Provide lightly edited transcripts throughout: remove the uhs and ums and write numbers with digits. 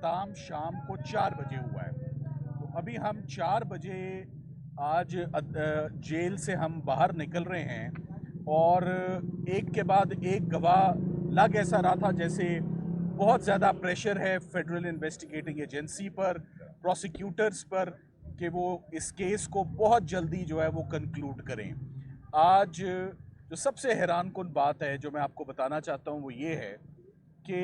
अख्ताम शाम को 4 बजे हुआ है। तो अभी हम 4 बजे आज जेल से हम बाहर निकल रहे हैं और एक के बाद एक गवाह लग ऐसा रहा था जैसे बहुत ज़्यादा प्रेशर है फेडरल इन्वेस्टिगेटिंग एजेंसी पर, प्रोसिक्यूटर्स पर, कि वो इस केस को बहुत जल्दी जो है वो कंक्लूड करें। आज जो सबसे हैरानकुन बात है जो मैं आपको बताना चाहता हूँ वो ये है कि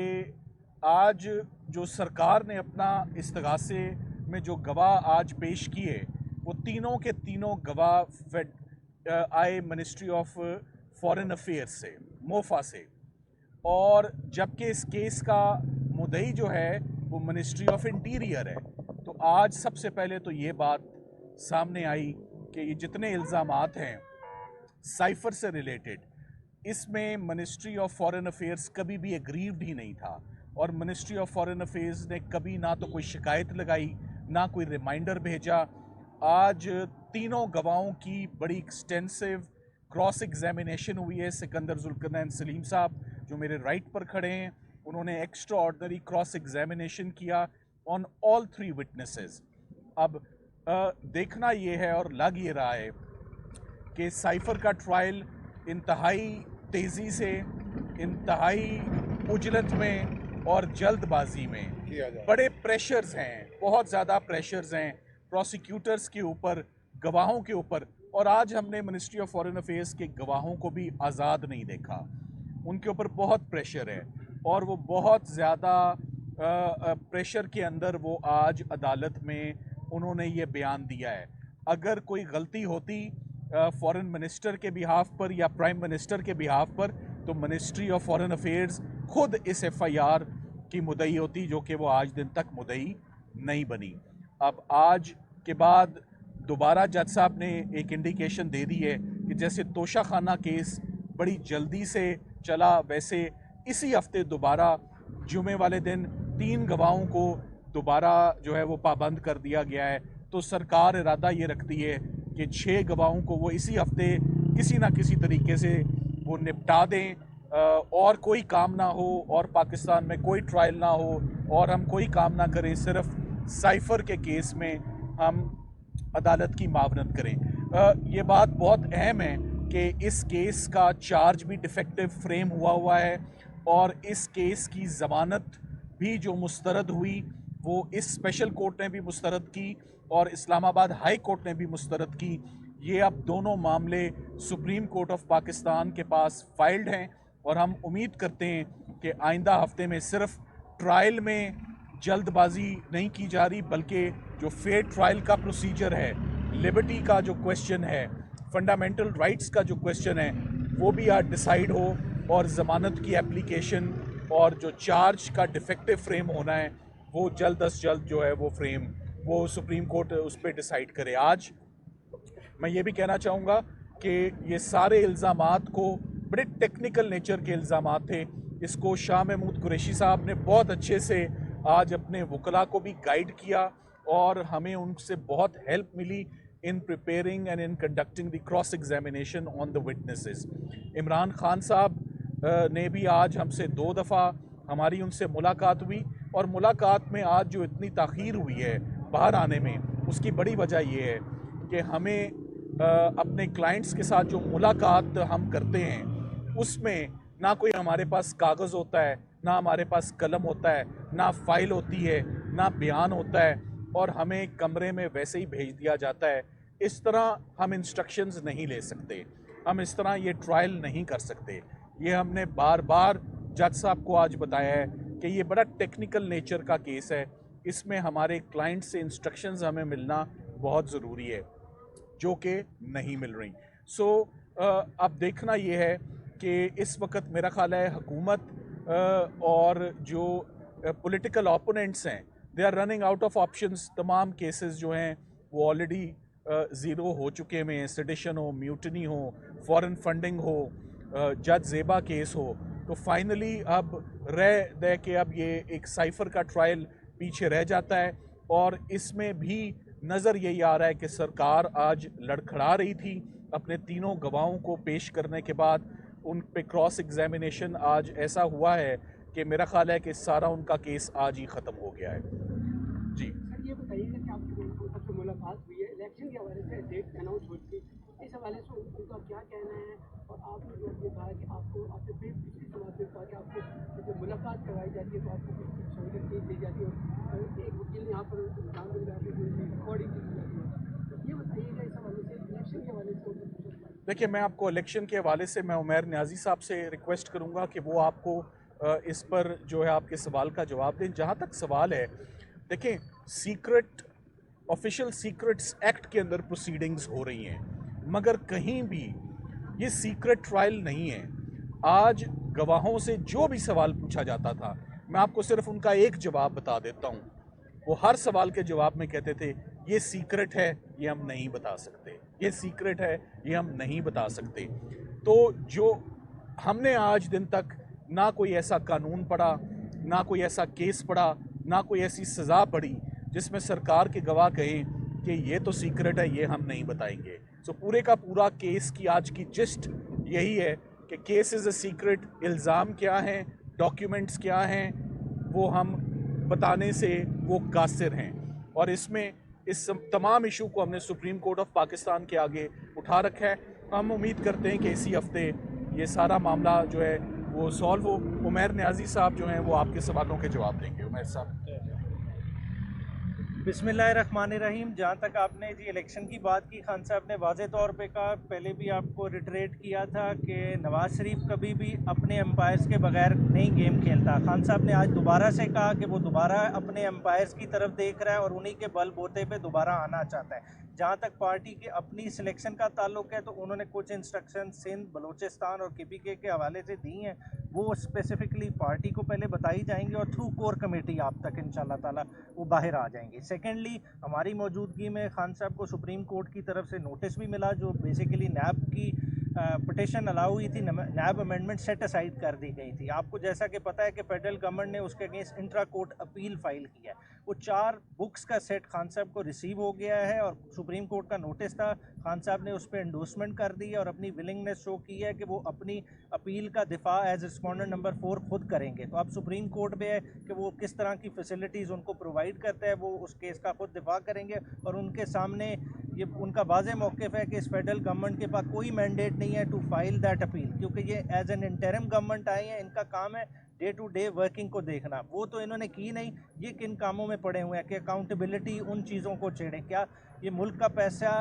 आज जो सरकार ने अपना इस्तगासे में जो गवाह आज पेश किए, वो तीनों के तीनों गवाह आए मिनिस्ट्री ऑफ फॉरेन अफेयर्स से, मोफा से, और जबकि इस केस का मुद्दई जो है वो मिनिस्ट्री ऑफ इंटीरियर है। तो आज सबसे पहले तो ये बात सामने आई कि ये जितने इल्ज़ामात हैं साइफर से रिलेटेड, इसमें मिनिस्ट्री ऑफ फॉरेन अफेयर्स कभी भी एग्रीव्ड ही नहीं था और मिनिस्ट्री ऑफ फॉरेन अफेयर्स ने कभी ना तो कोई शिकायत लगाई, ना कोई रिमाइंडर भेजा। आज तीनों गवाहों की बड़ी एक्सटेंसिव क्रॉस एग्जामिनेशन हुई है। सिकंदर जुल्करनैन सलीम साहब जो मेरे राइट पर खड़े हैं, उन्होंने एक्स्ट्रा ऑर्डनरी क्रॉस एग्जामिनेशन किया ऑन ऑल 3 विटनेसेस। अब देखना ये है और लग ये रहा है कि साइफर का ट्रायल इंतहाई तेज़ी से, इंतहाई उजलत में और जल्दबाजी में बड़े प्रेशर्स हैं, बहुत ज़्यादा प्रेशर्स हैं प्रोसिक्यूटर्स के ऊपर, गवाहों के ऊपर। और आज हमने मिनिस्ट्री ऑफ फॉरेन अफेयर्स के गवाहों को भी आज़ाद नहीं देखा, उनके ऊपर बहुत प्रेशर है और वो बहुत ज़्यादा प्रेशर के अंदर वो आज अदालत में उन्होंने ये बयान दिया है। अगर कोई गलती होती फॉरेन मिनिस्टर के बिहाफ पर या प्राइम मिनिस्टर के बिहाफ पर, तो मिनिस्ट्री ऑफ फॉरेन अफेयर्स खुद इस एफआईआर की मुद्दई होती, जो कि वो आज दिन तक मुद्दई नहीं बनी। अब आज के बाद दोबारा जज साहब ने एक इंडिकेशन दे दी है कि जैसे तोशा खाना केस बड़ी जल्दी से चला, वैसे इसी हफ्ते दोबारा जुमे वाले दिन 3 गवाहों को दोबारा जो है वो पाबंद कर दिया गया है। तो सरकार इरादा ये रखती है कि 6 गवाहों को वो इसी हफ्ते किसी ना किसी तरीके से वो निपटा दें, और कोई काम ना हो और पाकिस्तान में कोई ट्रायल ना हो और हम कोई काम ना करें, सिर्फ साइफर के केस में हम अदालत की मावनत करें। ये बात बहुत अहम है कि इस केस का चार्ज भी डिफेक्टिव फ्रेम हुआ है और इस केस की ज़मानत भी जो मुस्तरद हुई वो इस स्पेशल कोर्ट ने भी मुस्तरद की और इस्लामाबाद हाई कोर्ट ने भी मुस्तरद की। ये अब दोनों मामले सुप्रीम कोर्ट ऑफ पाकिस्तान के पास फाइल्ड हैं और हम उम्मीद करते हैं कि आइंदा हफ्ते में सिर्फ ट्रायल में जल्दबाजी नहीं की जा रही, बल्कि जो फेयर ट्रायल का प्रोसीजर है, लिबर्टी का जो क्वेश्चन है, फंडामेंटल राइट्स का जो क्वेश्चन है, वो भी आज डिसाइड हो और ज़मानत की एप्लीकेशन और जो चार्ज का डिफेक्टिव फ्रेम होना है वो जल्द अज जल्द जो है वो फ्रेम वो सुप्रीम कोर्ट उस पर डिसाइड करे। आज मैं ये भी कहना चाहूँगा कि ये सारे इल्ज़ामात को बड़े टेक्निकल नेचर के इल्ज़ामात थे। इसको शाह महमूद कुरैशी साहब ने बहुत अच्छे से आज अपने वकला को भी गाइड किया और हमें उनसे बहुत हेल्प मिली in preparing and in conducting the cross examination on the witnesses. Imran Khan साहब ने भी आज हमसे 2 दफ़ा हमारी उनसे मुलाकात हुई और मुलाकात में आज जो इतनी ताख़ीर हुई है बाहर आने में, उसकी बड़ी वजह ये है कि हमें अपने क्लाइंट्स के साथ जो मुलाकात हम करते हैं उसमें ना कोई हमारे पास कागज़ होता है, ना हमारे पास कलम होता है, ना फाइल होती है, ना बयान होता है और हमें कमरे में वैसे ही भेज दिया जाता है। इस तरह हम इंस्ट्रक्शंस नहीं ले सकते, हम इस तरह ये ट्रायल नहीं कर सकते। ये हमने बार बार जज साहब को आज बताया है कि ये बड़ा टेक्निकल नेचर का केस है, इसमें हमारे क्लाइंट से इंस्ट्रक्शंस हमें मिलना बहुत ज़रूरी है, जो कि नहीं मिल रही। सो अब देखना ये है कि इस वक्त मेरा ख्याल है हुकूमत और जो पॉलिटिकल ओपोनेंट्स हैं, they are running out of options. तमाम केसेस जो हैं वो ऑलरेडी ज़ीरो हो चुके हैं, सेडिशन हो, म्यूटनी हो, फॉरेन फंडिंग हो, जज ज़ेबा केस हो। तो फाइनली अब रह दे कि अब ये एक साइफर का ट्रायल पीछे रह जाता है और इसमें भी नज़र यही आ रहा है कि सरकार आज लड़खड़ा रही थी अपने तीनों गवाहों को पेश करने के बाद। उन पे क्रॉस एग्जामिनेशन आज ऐसा हुआ है कि मेरा ख्याल है कि सारा उनका केस आज ही ख़त्म हो गया है। जी सर ये बताइएगा कि आपकी सबसे मुलाकात हुई है इलेक्शन के हवाले से, डेट अनाउंस हो चुकी, इस हवाले से उनका क्या कहना है? और आपने जो ये कहा कि आपको आपने फिर पिछली समाज में कहा कि आपको जब मुलाकात करवाई जाती है तो आपको कुछ सहूलियत नहीं दी जाती और एक वकील यहाँ पर निजाम मिल जाती है, रिकॉर्डिंग की जाती है, तो ये बताइएगा इस हवाले से, इलेक्शन के हवाले से। देखिए, मैं आपको इलेक्शन के हवाले से मैं उमैर न्याजी साहब से रिक्वेस्ट करूंगा कि वो आपको इस पर जो है आपके सवाल का जवाब दें। जहाँ तक सवाल है, देखें, सीक्रेट ऑफिशियल सीक्रेट्स एक्ट के अंदर प्रोसीडिंग्स हो रही हैं, मगर कहीं भी ये सीक्रेट ट्रायल नहीं है। आज गवाहों से जो भी सवाल पूछा जाता था, मैं आपको सिर्फ उनका एक जवाब बता देता हूँ। वो हर सवाल के जवाब में कहते थे ये सीक्रेट है, ये हम नहीं बता सकते, ये सीक्रेट है, ये हम नहीं बता सकते। तो जो हमने आज दिन तक ना कोई ऐसा कानून पढ़ा, ना कोई ऐसा केस पढ़ा, ना कोई ऐसी सज़ा पड़ी जिसमें सरकार के गवाह कहें कि ये तो सीक्रेट है, ये हम नहीं बताएंगे। सो पूरे का पूरा केस की आज की जिस्ट यही है कि केस इज़ अ सीक्रेट। इल्ज़ाम क्या हैं, डॉक्यूमेंट्स क्या हैं, वो हम बताने से वो कासिर हैं। और इसमें इस तमाम इशू को हमने सुप्रीम कोर्ट ऑफ पाकिस्तान के आगे उठा रखा है। हम उम्मीद करते हैं कि इसी हफ्ते ये सारा मामला जो है वो सॉल्व हो। उमैर न्याजी साहब जो हैं वो आपके सवालों के जवाब देंगे। उमैर साहब। बिस्मिल्लाहिर्रहमानिर्रहीम। जहाँ तक आपने जी इलेक्शन की बात की, खान साहब ने वाज़े तौर पे कहा, पहले भी आपको रिटरेट किया था कि नवाज़ शरीफ कभी भी अपने एम्पायर्स के बगैर नहीं गेम खेलता। खान साहब ने आज दोबारा से कहा कि वो दोबारा अपने एम्पायर्स की तरफ देख रहा है और उन्हीं के बल बोते पे दोबारा आना चाहता है। जहाँ तक पार्टी की अपनी सिलेक्शन का ताल्लुक है तो उन्होंने कुछ इंस्ट्रक्शन सिंध, बलूचिस्तान और KPK के हवाले से दी हैं, वो स्पेसिफिकली पार्टी को पहले बताई जाएंगी और थ्रू कोर कमेटी आप तक इंशाल्लाह ताला वो बाहर आ जाएंगे। सेकेंडली, हमारी मौजूदगी में खान साहब को सुप्रीम कोर्ट की तरफ से नोटिस भी मिला जो बेसिकली नैब की पिटिशन अलाउ हुई थी, नैब अमेंडमेंट सेट असाइड कर दी गई थी। आपको जैसा कि पता है कि फेडरल गवर्नमेंट ने उसके against intra court appeal file किया है। वो 4 बुक्स का सेट खान साहब को रिसीव हो गया है और सुप्रीम कोर्ट का नोटिस था, खान साहब ने उस पर एंडोर्समेंट कर दी है और अपनी विलिंगनेस शो की है कि वो अपनी अपील का दिफा एज रिस्पोंडेंट नंबर 4 खुद करेंगे। तो अब सुप्रीम कोर्ट पे है कि वो किस तरह की फैसिलिटीज़ उनको प्रोवाइड करता है, वो उस केस का खुद दिफा करेंगे। और उनके सामने ये उनका वाज़ेह मौक़िफ़ है कि इस फेडरल गवर्नमेंट के पास कोई मैंडेट नहीं है टू फाइल दैट अपील, क्योंकि ये एज एन इंटरिम गवर्नमेंट आई है, इनका काम है डे टू डे वर्किंग को देखना। वो तो इन्होंने की नहीं, ये किन कामों में पड़े हुए हैं कि अकाउंटेबिलिटी उन चीज़ों को छेड़ें। क्या ये मुल्क का पैसा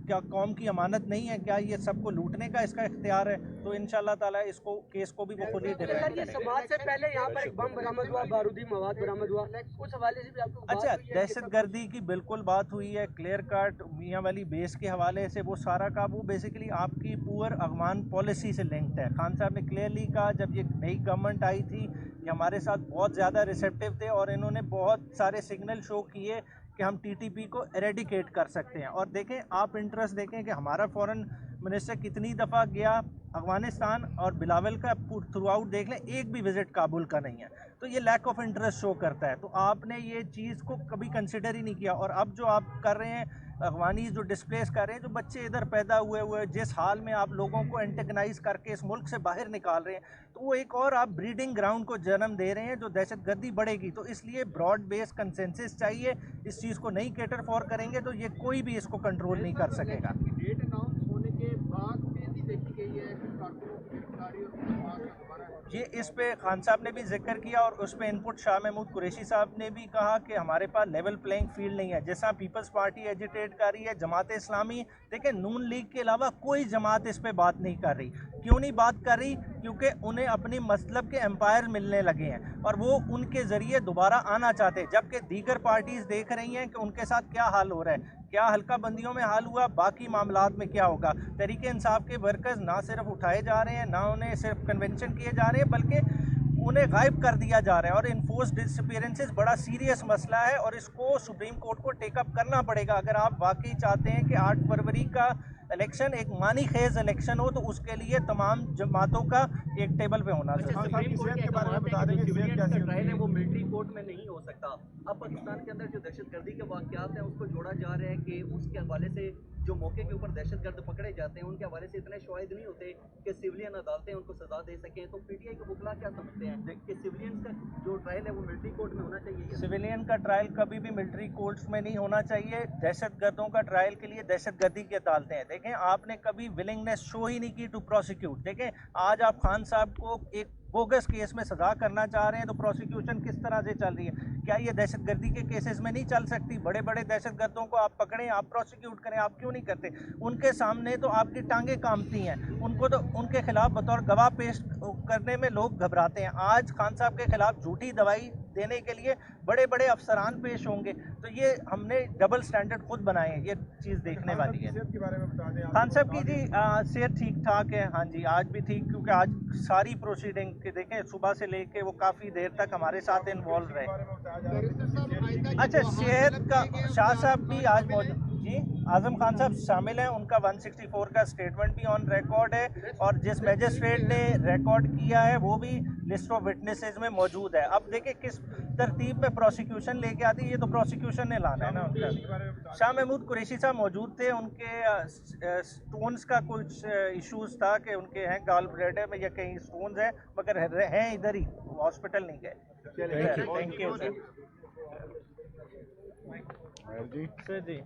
क्या कौम की अमानत नहीं है? क्या ये सबको लूटने का इसका इख्तियार है? तो इंशाल्लाह ताला इसको केस को भी वो खुद ही डिफेंड करेंगे। समाज से पहले यहाँ पर एक बम बरामद हुआ, बारूदी मवाद बरामद हुआ, उस हवाले से भी आपको अच्छा, दहशतगर्दी की बिल्कुल बात हुई है, क्लियर कट मियाँ वाली बेस के हवाले से वो सारा का वो बेसिकली आपकी पुअर अगवान पॉलिसी से लिंक्ड है। खान साहब ने क्लियरली कहा जब ये नई गवर्नमेंट आई थी, ये हमारे साथ बहुत ज़्यादा रिसेप्टिव थे और इन्होंने बहुत सारे सिग्नल शो किए कि हम TTP को एरेडिकेट कर सकते हैं। और देखें, आप इंटरेस्ट देखें कि हमारा फॉरेन मिनिस्टर कितनी दफ़ा गया अफ़गानिस्तान और बिलावल का थ्रू आउट देख लें, एक भी विज़िट काबुल का नहीं है। तो ये लैक ऑफ इंटरेस्ट शो करता है। तो आपने ये चीज़ को कभी कंसिडर ही नहीं किया। और अब जो आप कर रहे हैं, अफगानी जो डिस्प्लेस कर रहे हैं, जो बच्चे इधर पैदा हुए जिस हाल में आप लोगों को एंटेगनाइज करके इस मुल्क से बाहर निकाल रहे हैं, तो वो एक और आप ब्रीडिंग ग्राउंड को जन्म दे रहे हैं जो दहशतगर्दी बढ़ेगी। तो इसलिए ब्रॉड बेस कंसेंसस चाहिए, इस चीज़ को नहीं कैटर फॉर करेंगे तो ये कोई भी इसको कंट्रोल नहीं कर सकेगा। डेट अनाउंस होने के बाद तेजी देखी गई है कि कारकुनों की गिरफ्तारी और ये इस पे खान साहब ने भी जिक्र किया और उस पे इनपुट शाह महमूद कुरैशी साहब ने भी कहा कि हमारे पास लेवल प्लेइंग फील्ड नहीं है। जैसा पीपल्स पार्टी एजिटेट कर रही है, जमात इस्लामी, देखिए नून लीग के अलावा कोई जमात इस पे बात नहीं कर रही। क्यों नहीं बात कर रही? क्योंकि उन्हें अपनी मतलब के एम्पायर मिलने लगे हैं और वो उनके ज़रिए दोबारा आना चाहते हैं, जबकि दीगर पार्टीज़ देख रही हैं कि उनके साथ क्या हाल हो रहा है। क्या हल्का बंदियों में हाल हुआ, बाकी मामलात में क्या होगा। तहरीक इंसाफ के वर्कर्स ना सिर्फ उठाए जा रहे हैं, ना उन्हें सिर्फ कन्वेंशन किए जा रहे हैं, बल्कि उन्हें गायब कर दिया जा रहा है। और इन्फोर्स डिसअपीयरेंसेस बड़ा सीरियस मसला है और इसको सुप्रीम कोर्ट को टेकअप करना पड़ेगा। अगर आप वाकई चाहते हैं कि 8 फरवरी का इलेक्शन एक मानी खेज इलेक्शन हो, तो उसके लिए तमाम जमातों का एक टेबल पे होना अच्छा, चाहिए। सुप्रीम कोर्ट के बारे में बता देंगे सिविलियंस का ट्रायल है वो मिलिट्री कोर्ट में नहीं हो सकता। अब पाकिस्तान के अंदर जो दहशतगर्दी के वाकयात हैं उसको जोड़ा जा रहा है कि उसके हवाले से जो मौके के ऊपर दहशतगर्द पकड़े जाते हैं उनके हवाले से इतने शवाहिद नहीं होते कि सिविलियन अदालतें उनको सजा दे सकें। तो पीटीआई के वकला क्या समझते हैं कि सिविलियंस का जो ट्रायल है वो मिलिट्री कोर्ट में होना चाहिए? सिविलियन का ट्रायल कभी भी मिलिट्री कोर्ट्स में नहीं होना चाहिए। दहशतगर्दों का ट्रायल के लिए दहशतगर्दी की अदालतें हैं। देखें, आपने कभी विलिंगनेस शो ही नहीं की टू प्रोसिक्यूट। देखें, आज आप खान साहब को एक बोगस केस में सजा करना चाह रहे हैं तो प्रोसिक्यूशन किस तरह से चल रही है? क्या ये दहशतगर्दी के केसेस में नहीं चल सकती? बड़े बड़े दहशतगर्दों को आप पकड़ें, आप प्रोसिक्यूट करें, आप क्यों नहीं करते? उनके सामने तो आपकी टांगें कांपती हैं, उनको तो उनके खिलाफ बतौर गवाह पेश करने में लोग घबराते हैं। आज खान साहब के खिलाफ झूठी दवाई देने के लिए बड़े बड़े अफसरान पेश होंगे, तो ये हमने डबल स्टैंडर्ड खुद बनाए हैं। ये चीज़ देखने वाली है। खान साहब की जी सेहत ठीक ठाक है, हाँ जी, आज भी ठीक, क्योंकि आज सारी प्रोसीडिंग के देखें सुबह से लेके वो काफ़ी देर तक हमारे साथ इन्वॉल्व रहे। अच्छा, सेहत का शाह साहब भी आज मौजूद, जी आजम खान साहब शामिल हैं, उनका 164 का स्टेटमेंट भी ऑन रिकॉर्ड है और जिस मैजिस्ट्रेट ने रिकॉर्ड किया है वो भी लिस्ट ऑफ विटनेसेस में मौजूद है। अब देखिए किस तरतीब में प्रोसिक्यूशन लेके आती है, ये तो प्रोसिक्यूशन ने लाना है ना उनका। शाह महमूद कुरैशी साहब मौजूद थे, उनके स्टोन्स का कुछ इश्यूज था कि उनके हैं गाल ब्लैडर में या कहीं स्टोन्स हैं, मगर हैं इधर ही, हॉस्पिटल नहीं गए। Thank you sir ji.